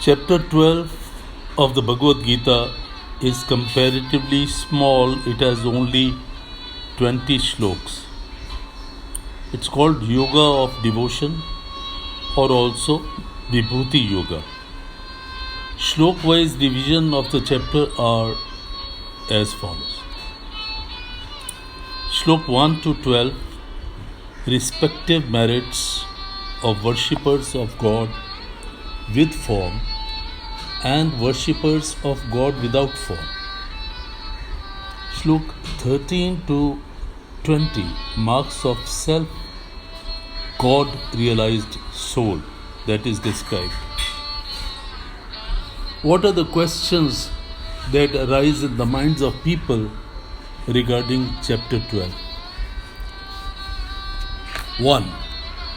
Chapter 12 of the Bhagwat Gita is comparatively small. It has only 20 shloks. It's called Yoga of Devotion or also Vibhuti Yoga. Shlok-wise division of the chapter are as follows. Shlok 1 to 12, respective merits of worshippers of God with form and worshippers of God without form. Shlok 13 to 20, marks of self God realized soul that is described. What are the questions that arise in the minds of people regarding chapter 12? 1.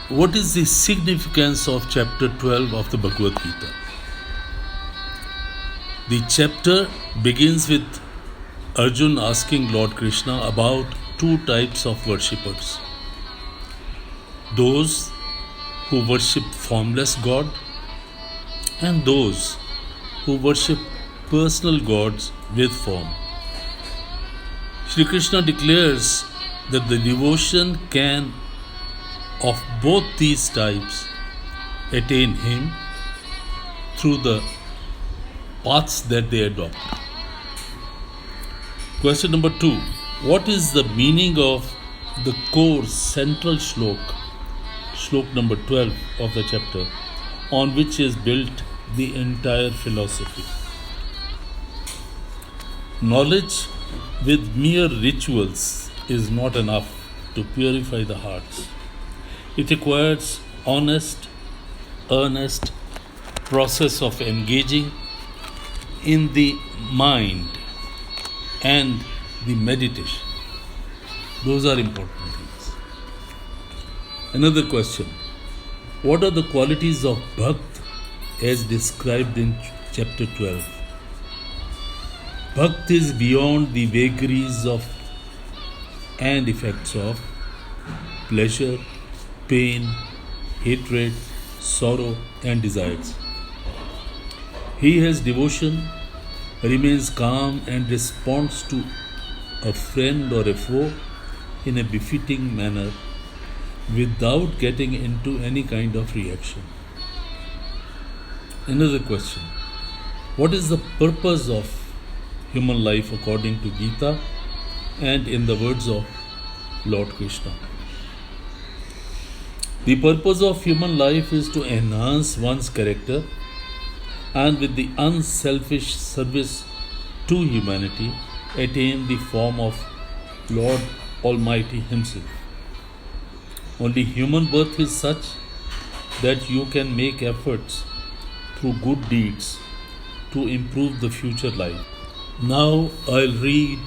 What is the significance of chapter 12 of the Bhagwat Gita? The chapter begins with Arjun asking Lord Krishna about two types of worshippers. Those who worship formless God and those who worship personal gods with form. Shri Krishna declares that the devotion can of both these types attain him through the paths that they adopt. Question number 2. What is the meaning of the core central shlok, shlok number 12 of the chapter, on which is built the entire philosophy? Knowledge with mere rituals is not enough to purify the hearts. It requires honest, earnest process of engaging in the mind and the meditation. Those are important things. Another question. What are the qualities of Bhakt as described in chapter 12? Bhakt is beyond the vagaries of and effects of pleasure, pain, hatred, sorrow and desires. He has devotion, remains calm and responds to a friend or a foe in a befitting manner without getting into any kind of reaction. Another question. What is the purpose of human life according to Gita and in the words of Lord Krishna? The purpose of human life is to enhance one's character and with the unselfish service to humanity attain the form of Lord Almighty Himself. Only human birth is such that you can make efforts through good deeds to improve the future life. Now I'll read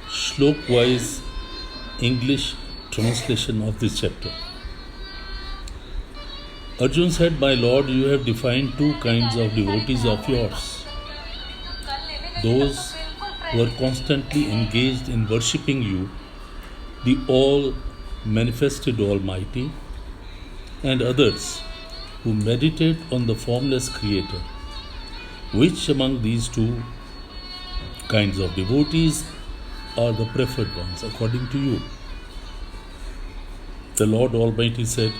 shlok-wise English translation of this chapter. Arjun said, "My Lord, you have defined two kinds of devotees of yours. Those who are constantly engaged in worshipping you, the all-manifested Almighty, and others who meditate on the formless Creator. Which among these two kinds of devotees are the preferred ones according to you?" The Lord Almighty said,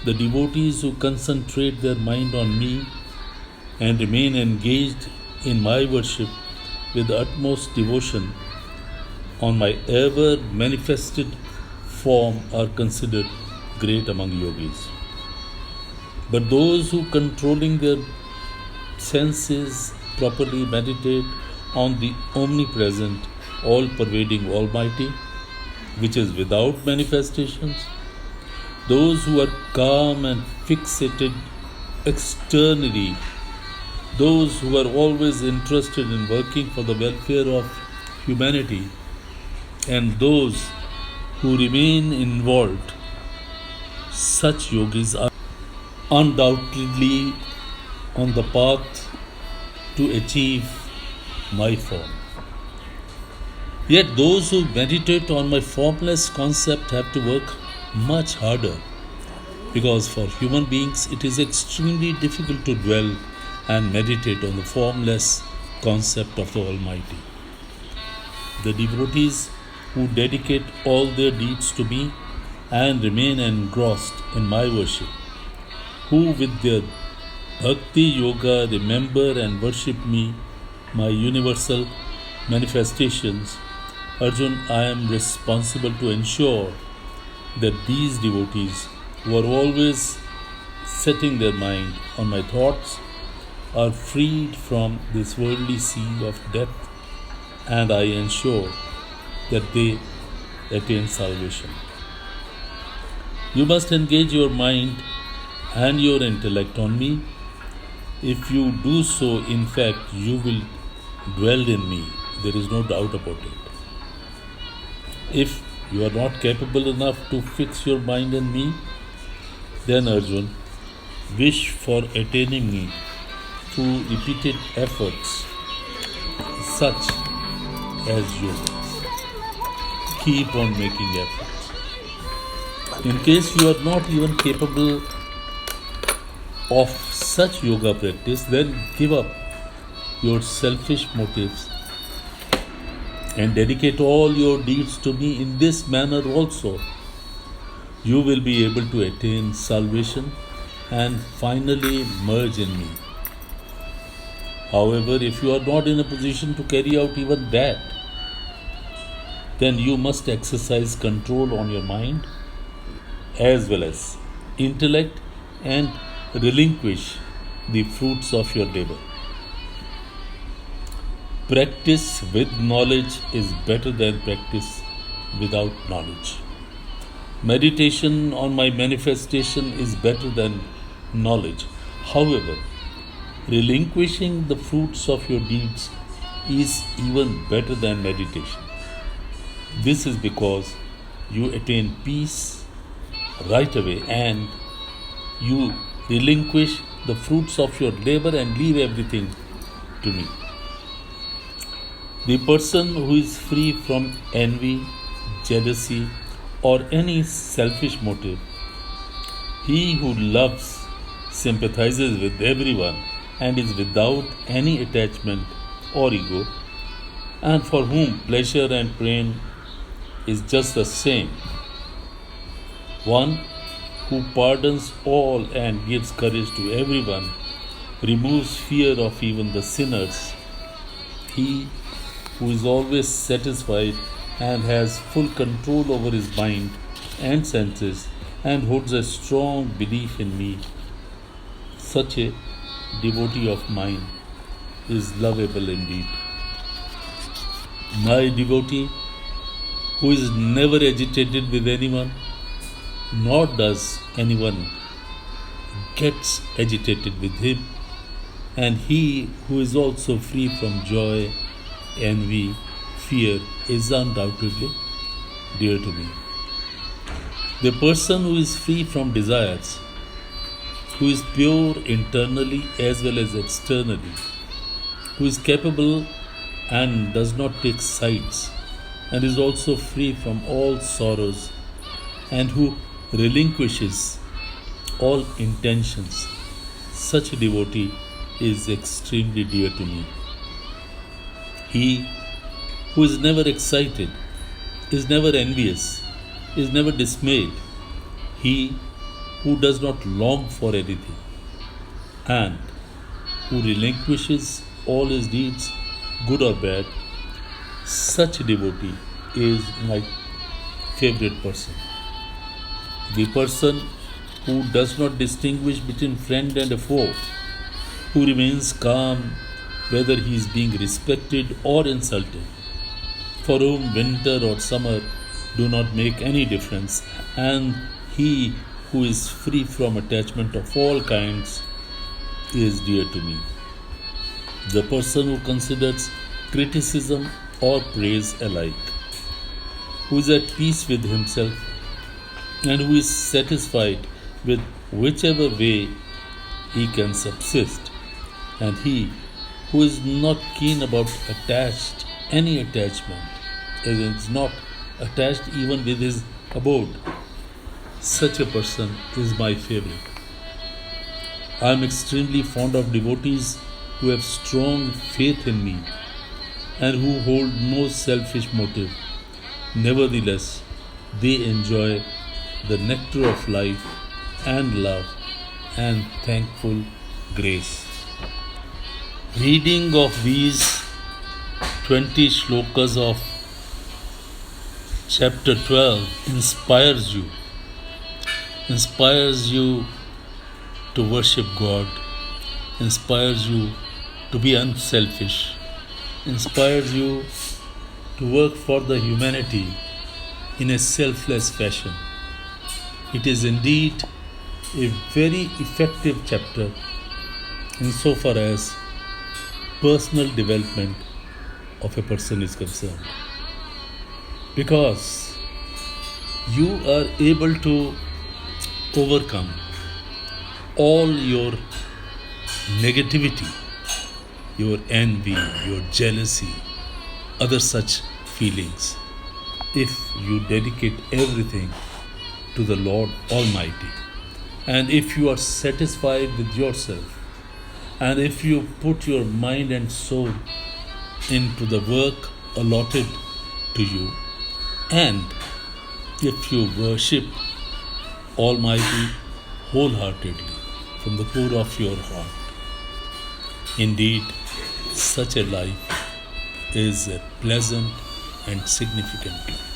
"The devotees who concentrate their mind on me and remain engaged in my worship with the utmost devotion on my ever manifested form are considered great among yogis. But those who, controlling their senses, properly meditate on the omnipresent, all-pervading Almighty, which is without manifestations, those who are calm and fixated externally, those who are always interested in working for the welfare of humanity, and those who remain involved, such yogis are undoubtedly on the path to achieve my form. Yet those who meditate on my formless concept have to work much harder, because for human beings it is extremely difficult to dwell and meditate on the formless concept of the Almighty. The devotees who dedicate all their deeds to me and remain engrossed in my worship, who with their Bhaktiyoga remember and worship me, my universal manifestations, Arjun, I am responsible to ensure that these devotees who are always setting their mind on my thoughts are freed from this worldly sea of death, and I ensure that they attain salvation. You must engage your mind and your intellect on me. If you do so, in fact, you will dwell in me. There is no doubt about it. If you are not capable enough to fix your mind on me, then Arjun, wish for attaining me through repeated efforts such as yoga. Keep on making efforts. In case you are not even capable of such yoga practice, then give up your selfish motives and dedicate all your deeds to me in this manner also. You will be able to attain salvation and finally merge in me. However, if you are not in a position to carry out even that, then you must exercise control on your mind as well as intellect and relinquish the fruits of your labor. Practice with knowledge is better than practice without knowledge. Meditation on my manifestation is better than knowledge. However, relinquishing the fruits of your deeds is even better than meditation. This is because you attain peace right away and you relinquish the fruits of your labor and leave everything to me. The person who is free from envy, jealousy, or any selfish motive, he who loves, sympathizes with everyone, and is without any attachment or ego, and for whom pleasure and pain is just the same. One who pardons all and gives courage to everyone, removes fear of even the sinners. He who is always satisfied and has full control over his mind and senses and holds a strong belief in me. Such a devotee of mine is lovable indeed. My devotee who is never agitated with anyone, nor does anyone gets agitated with him, and he who is also free from joy, envy, fear is undoubtedly dear to me. The person who is free from desires, who is pure internally as well as externally, who is capable and does not take sides, and is also free from all sorrows, and who relinquishes all intentions, such a devotee is extremely dear to me. He who is never excited, is never envious, is never dismayed, he who does not long for anything, and who relinquishes all his deeds, good or bad, such a devotee is my favorite person. The person who does not distinguish between friend and a foe, who remains calm whether he is being respected or insulted, for whom winter or summer do not make any difference, and he who is free from attachment of all kinds is dear to me. The person who considers criticism or praise alike, who is at peace with himself, and who is satisfied with whichever way he can subsist, and he who is not keen about any attachment, and is not attached even with his abode, such a person is my favorite. I am extremely fond of devotees who have strong faith in me and who hold no selfish motive. Nevertheless, they enjoy the nectar of life and love and thankful grace. Reading of these 20 shlokas of chapter 12 inspires you to worship God, inspires you to be unselfish, inspires you to work for the humanity in a selfless fashion. It is indeed a very effective chapter insofar as personal development of a person is concerned. Because you are able to overcome all your negativity, your envy, your jealousy, other such feelings, if you dedicate everything to the Lord Almighty, and if you are satisfied with yourself, and if you put your mind and soul into the work allotted to you, and if you worship Almighty wholeheartedly from the core of your heart, indeed, such a life is a pleasant and significant life.